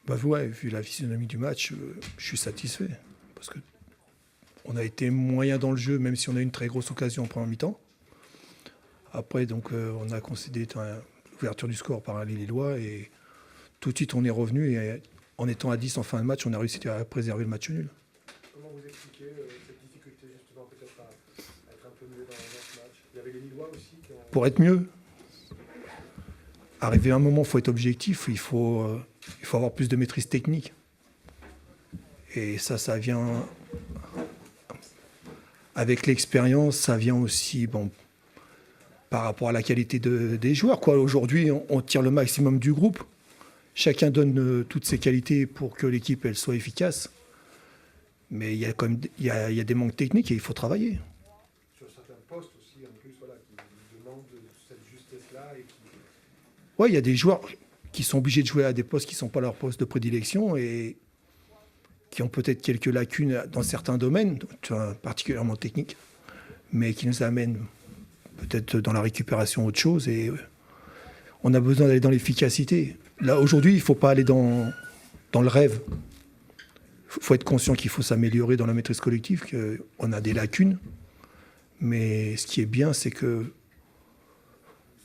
Bah ouais, vu la physionomie du match, je suis satisfait. Parce qu'on a été moyen dans le jeu, même si on a eu une très grosse occasion en première mi-temps. Après, donc, on a concédé l'ouverture du score par les Lillois et tout de suite on est revenu et en étant à 10 en fin de match, on a réussi à préserver le match nul. Comment vous expliquez cette difficulté justement peut-être à être un peu mieux dans ce match? Il y avait les Lillois aussi qui ont... Pour être mieux, arrivé à un moment, il faut être objectif, il faut avoir plus de maîtrise technique. Et ça vient avec l'expérience, ça vient aussi par rapport à la qualité des joueurs, quoi. Aujourd'hui, on tire le maximum du groupe. Chacun donne toutes ses qualités pour que l'équipe elle soit efficace. Mais il y a des manques techniques et il faut travailler. Sur certains postes aussi, en plus, voilà, qui demandent cette justesse-là. Oui, il y a des joueurs qui sont obligés de jouer à des postes qui ne sont pas leur poste de prédilection et qui ont peut-être quelques lacunes dans certains domaines, particulièrement techniques, mais qui nous amènent peut-être dans la récupération autre chose. Et on a besoin d'aller dans l'efficacité. Là, aujourd'hui, il ne faut pas aller dans le rêve. Il faut être conscient qu'il faut s'améliorer dans la maîtrise collective, qu'on a des lacunes. Mais ce qui est bien, c'est que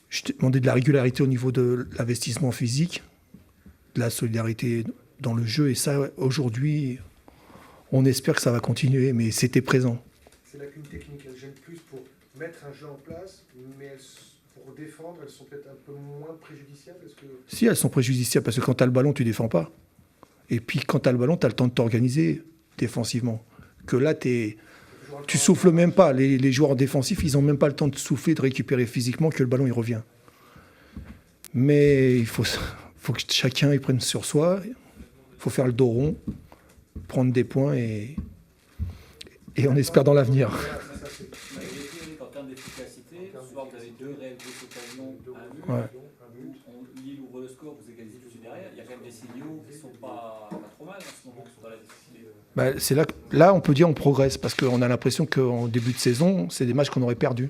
je t'ai demandé de la régularité au niveau de l'investissement physique, de la solidarité dans le jeu. Et ça, aujourd'hui, on espère que ça va continuer, mais c'était présent. Ces lacunes techniques, elles gênent plus pour mettre un jeu en place, mais pour défendre, elles sont peut-être un peu moins préjudiciables. Si, elles sont préjudiciables, parce que quand tu as le ballon, tu ne défends pas. Et puis quand tu as le ballon, tu as le temps de t'organiser défensivement. Que là, tu souffles même pas. Les joueurs défensifs, ils n'ont même pas le temps de souffler, de récupérer physiquement, que le ballon il revient. Mais il faut que chacun y prenne sur soi. Il faut faire le dos rond, prendre des points et on espère dans l'avenir. En termes d'efficacité, ce soir vous avez deux réelles occasions, Ouais. Lille ouvre le score, vous égalisez tout de suite derrière. Il y a quand même des signaux qui ne sont pas trop mal en ce moment. C'est là on peut dire on progresse, parce qu'on a l'impression qu'en début de saison, c'est des matchs qu'on aurait perdus.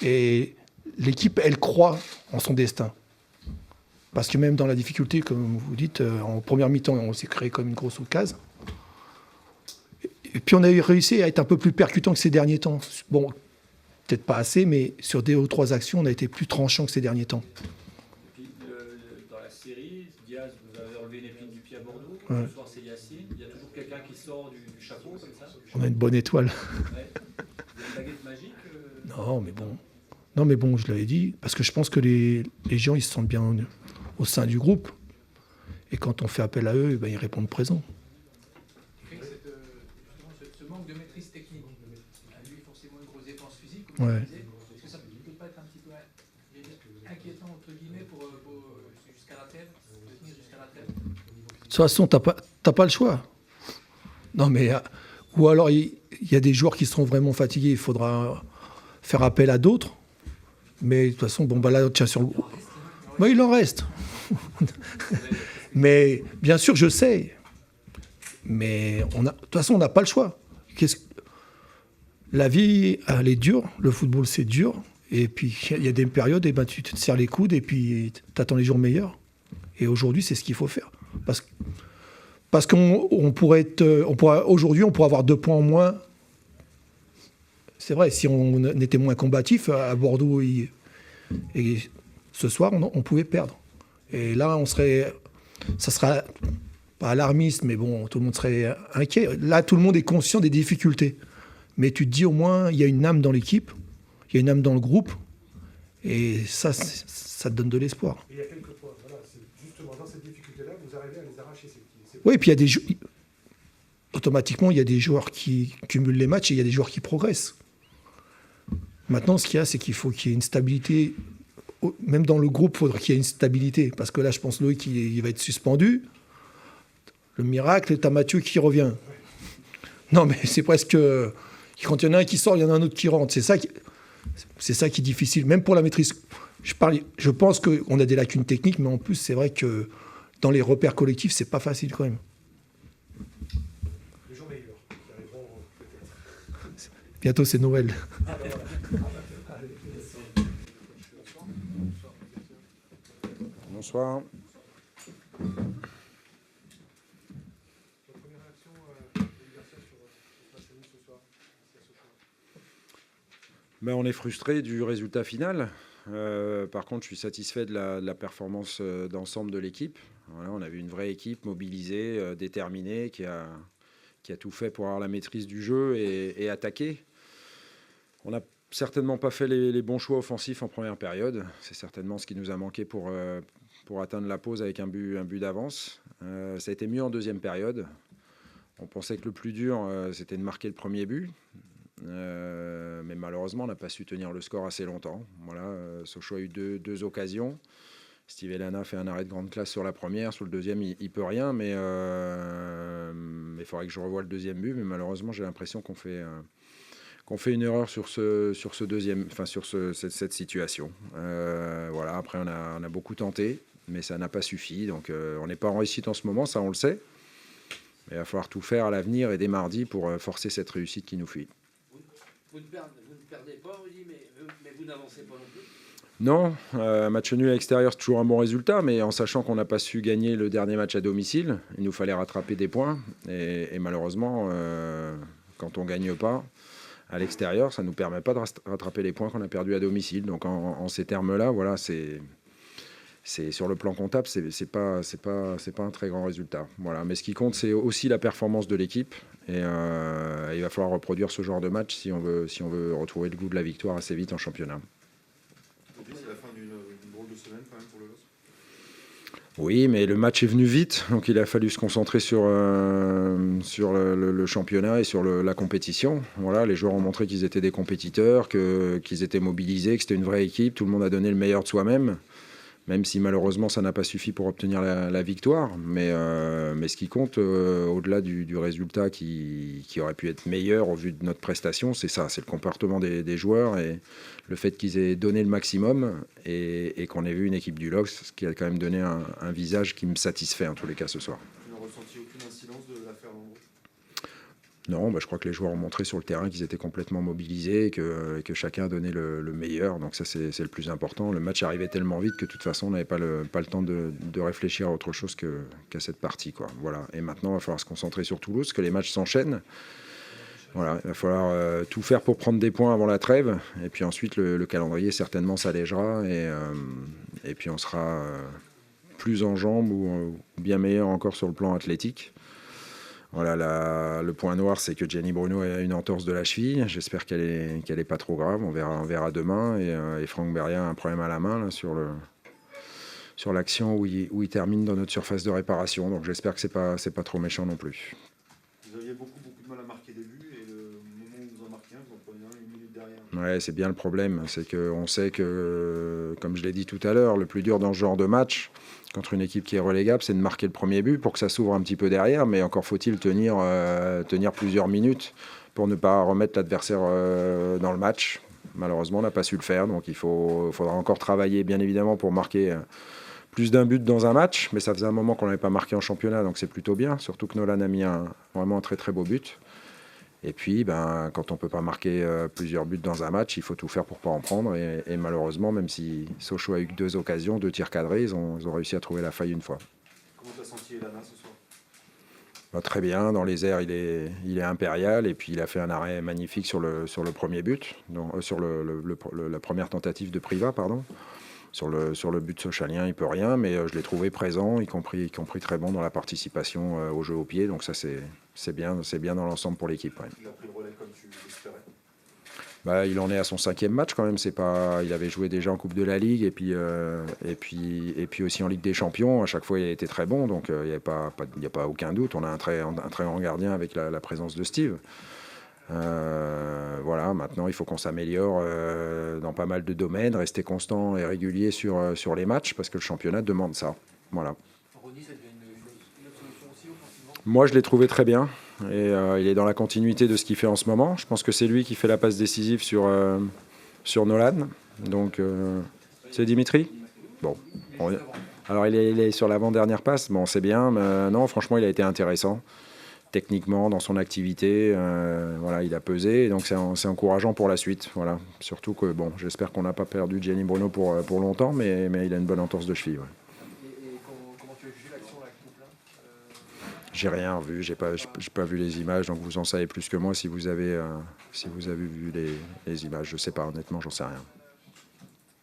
Et l'équipe, elle croit en son destin. Parce que même dans la difficulté, comme vous dites, en première mi-temps, on s'est créé comme une grosse occasion. Et puis on a réussi à être un peu plus percutant que ces derniers temps. Bon, peut-être pas assez, mais sur 2 ou 3 actions, on a été plus tranchant que ces derniers temps. Et puis, dans la série, Diaz, vous avez enlevé une épine du pied à Bordeaux. Ouais. Ce soir, c'est Yacine. Il y a toujours quelqu'un qui sort du chapeau comme ça. On a une bonne étoile. Ouais. Il y a une baguette magique. Non, mais bon, je l'avais dit, parce que je pense que les gens, ils se sentent bien au sein du groupe. Et quand on fait appel à eux, ils répondent présent. Ce manque de maîtrise technique, induit forcément une grosse dépense physique, Ouais. est-ce que ça ne peut pas être un petit peu inquiétant entre guillemets jusqu'à la trêve, de tenir jusqu'à la trêve? De toute façon, t'as pas le choix. Non, mais ou alors il y a des joueurs qui seront vraiment fatigués, il faudra faire appel à d'autres. Mais de toute façon, là, tiens sur le. Il en reste. Mais bien sûr, je sais. Mais de toute façon, on n'a pas le choix. La vie, elle est dure. Le football, c'est dur. Et puis, il y a des périodes, et tu te serres les coudes et puis tu attends les jours meilleurs. Et aujourd'hui, c'est ce qu'il faut faire. Parce qu'on pourrait aujourd'hui, on pourrait avoir 2 points en moins. C'est vrai, si on était moins combatif à Bordeaux et ce soir, on pouvait perdre. Et là, ça sera pas alarmiste, mais bon, tout le monde serait inquiet. Là, tout le monde est conscient des difficultés. Mais tu te dis, au moins, il y a une âme dans l'équipe, il y a une âme dans le groupe, et ça te donne de l'espoir. Et il y a quelques points. Voilà, c'est justement dans cette difficulté-là, vous arrivez à les arracher. Oui, et puis automatiquement, il y a des joueurs qui cumulent les matchs et il y a des joueurs qui progressent. Maintenant, ce qu'il y a, c'est qu'il faut qu'il y ait une stabilité. Même dans le groupe, il faudrait qu'il y ait une stabilité. Parce que là, je pense Loïc, il va être suspendu. Le miracle, t'as Mathieu qui revient. Non, mais c'est presque... Quand il y en a un qui sort, il y en a un autre qui rentre. C'est ça qui est difficile, même pour la maîtrise. Je pense qu'on a des lacunes techniques, mais en plus, c'est vrai que dans les repères collectifs, c'est pas facile quand même. Bientôt, c'est Noël. Bonsoir. Votre première réaction de l'adversaire sur ce match nul ce soir? Ben, on est frustré du résultat final. Par contre, je suis satisfait de la performance d'ensemble de l'équipe. Voilà, on a vu une vraie équipe mobilisée, déterminée, qui a tout fait pour avoir la maîtrise du jeu et attaquer. On n'a certainement pas fait les bons choix offensifs en première période. C'est certainement ce qui nous a manqué pour atteindre la pause avec un but d'avance. Ça a été mieux en deuxième période. On pensait que le plus dur, c'était de marquer le premier but. Mais malheureusement, on n'a pas su tenir le score assez longtemps. Voilà, Sochaux a eu deux occasions. Steve Elana fait un arrêt de grande classe sur la première. Sur le deuxième, il peut rien, mais il faudrait que je revoie le deuxième but. Mais malheureusement, j'ai l'impression qu'on fait une erreur sur ce deuxième, enfin cette situation. Voilà. Après, on a beaucoup tenté, mais ça n'a pas suffi. Donc, on n'est pas en réussite en ce moment, ça on le sait. Mais il va falloir tout faire à l'avenir et dès mardi pour forcer cette réussite qui nous fuit. Vous ne perdez pas, on dit, mais vous n'avancez pas non plus. Non, match nul à l'extérieur, c'est toujours un bon résultat, mais en sachant qu'on n'a pas su gagner le dernier match à domicile, il nous fallait rattraper des points. Et malheureusement, quand on ne gagne pas à l'extérieur, ça ne nous permet pas de rattraper les points qu'on a perdus à domicile. Donc en ces termes-là, voilà, c'est sur le plan comptable, c'est pas un très grand résultat. Voilà. Mais ce qui compte, c'est aussi la performance de l'équipe. Et il va falloir reproduire ce genre de match si on veut retrouver le goût de la victoire assez vite en championnat. C'est la fin d'une drôle de semaine quand même pour le LOSC. Oui, mais le match est venu vite, donc il a fallu se concentrer sur le championnat et sur la compétition. Voilà, les joueurs ont montré qu'ils étaient des compétiteurs, qu'ils étaient mobilisés, que c'était une vraie équipe. Tout le monde a donné le meilleur de soi-même, même si malheureusement ça n'a pas suffi pour obtenir la victoire. Mais ce qui compte, au-delà du résultat qui aurait pu être meilleur au vu de notre prestation, c'est ça, c'est le comportement des joueurs et le fait qu'ils aient donné le maximum et qu'on ait vu une équipe du LOSC, ce qui a quand même donné un visage qui me satisfait en tous les cas ce soir. Tu n'as ressenti aucune incidence de l'affaire Landreau? Non, je crois que les joueurs ont montré sur le terrain qu'ils étaient complètement mobilisés et que chacun a donné le meilleur. Donc ça, c'est le plus important. Le match arrivait tellement vite que de toute façon, on n'avait pas le temps de réfléchir à autre chose qu'à cette partie, quoi. Voilà. Et maintenant, il va falloir se concentrer sur Toulouse, que les matchs s'enchaînent. Voilà, il va falloir tout faire pour prendre des points avant la trêve. Et puis ensuite, le calendrier certainement s'allégera. Et puis on sera plus en jambes ou bien meilleur encore sur le plan athlétique. Voilà, le point noir, c'est que Gianni Bruno a une entorse de la cheville. J'espère qu'elle est pas trop grave. On verra demain. Et Franck Beria a un problème à la main là, sur l'action où il termine dans notre surface de réparation. Donc j'espère que c'est pas trop méchant non plus. Vous aviez beaucoup de mal à marquer des buts et le moment où vous en marquez un, vous en prenez un une minute derrière. Ouais, c'est bien le problème. C'est qu'on sait que, comme je l'ai dit tout à l'heure, le plus dur dans ce genre de match, contre une équipe qui est relégable, c'est de marquer le premier but pour que ça s'ouvre un petit peu derrière. Mais encore faut-il tenir plusieurs minutes pour ne pas remettre l'adversaire dans le match. Malheureusement, on n'a pas su le faire. Donc il faudra encore travailler, bien évidemment, pour marquer plus d'un but dans un match. Mais ça faisait un moment qu'on n'avait pas marqué en championnat, donc c'est plutôt bien. Surtout que Nolan a mis vraiment un très très beau but. Et puis, quand on ne peut pas marquer plusieurs buts dans un match, il faut tout faire pour ne pas en prendre. Et malheureusement, même si Sochaux a eu que 2 occasions, 2 tirs cadrés, ils ont réussi à trouver la faille une fois. Comment tu as senti Elana ce soir? Très bien, dans les airs, il est impérial. Et puis, il a fait un arrêt magnifique sur le premier but, sur la première tentative de Priva, pardon. Sur le but sochalien, il peut rien, mais je l'ai trouvé présent, y compris très bon dans la participation au jeu au pied. Donc ça, c'est bien dans l'ensemble pour l'équipe. Ouais. Il a pris le relais comme tu l'espérais? Il en est à son 5e match quand même. Il avait joué déjà en Coupe de la Ligue et puis aussi en Ligue des Champions. À chaque fois, il a été très bon, donc il n'y a pas aucun doute. On a un très grand gardien avec la présence de Steve. Voilà, maintenant il faut qu'on s'améliore dans pas mal de domaines, rester constant et régulier sur les matchs parce que le championnat demande ça. Voilà. Ronny, ça devient une autre solution aussi offensivement. Moi je l'ai trouvé très bien et il est dans la continuité de ce qu'il fait en ce moment. Je pense que c'est lui qui fait la passe décisive sur Nolan. Donc c'est Dimitri. Bon. Alors il est sur l'avant-dernière passe. Bon, c'est bien, mais non, franchement il a été intéressant. techniquement dans son activité. Voilà, il a pesé, et donc c'est encourageant pour la suite. Voilà. Surtout que bon, j'espère qu'on n'a pas perdu Gianni Bruno pour longtemps, mais il a une bonne entorse de cheville. Ouais. Et comment tu as jugé l'action là, avec Poupelin J'ai rien vu, j'ai pas vu les images, donc vous en savez plus que moi si vous avez vu les images. Je sais pas, honnêtement, j'en sais rien.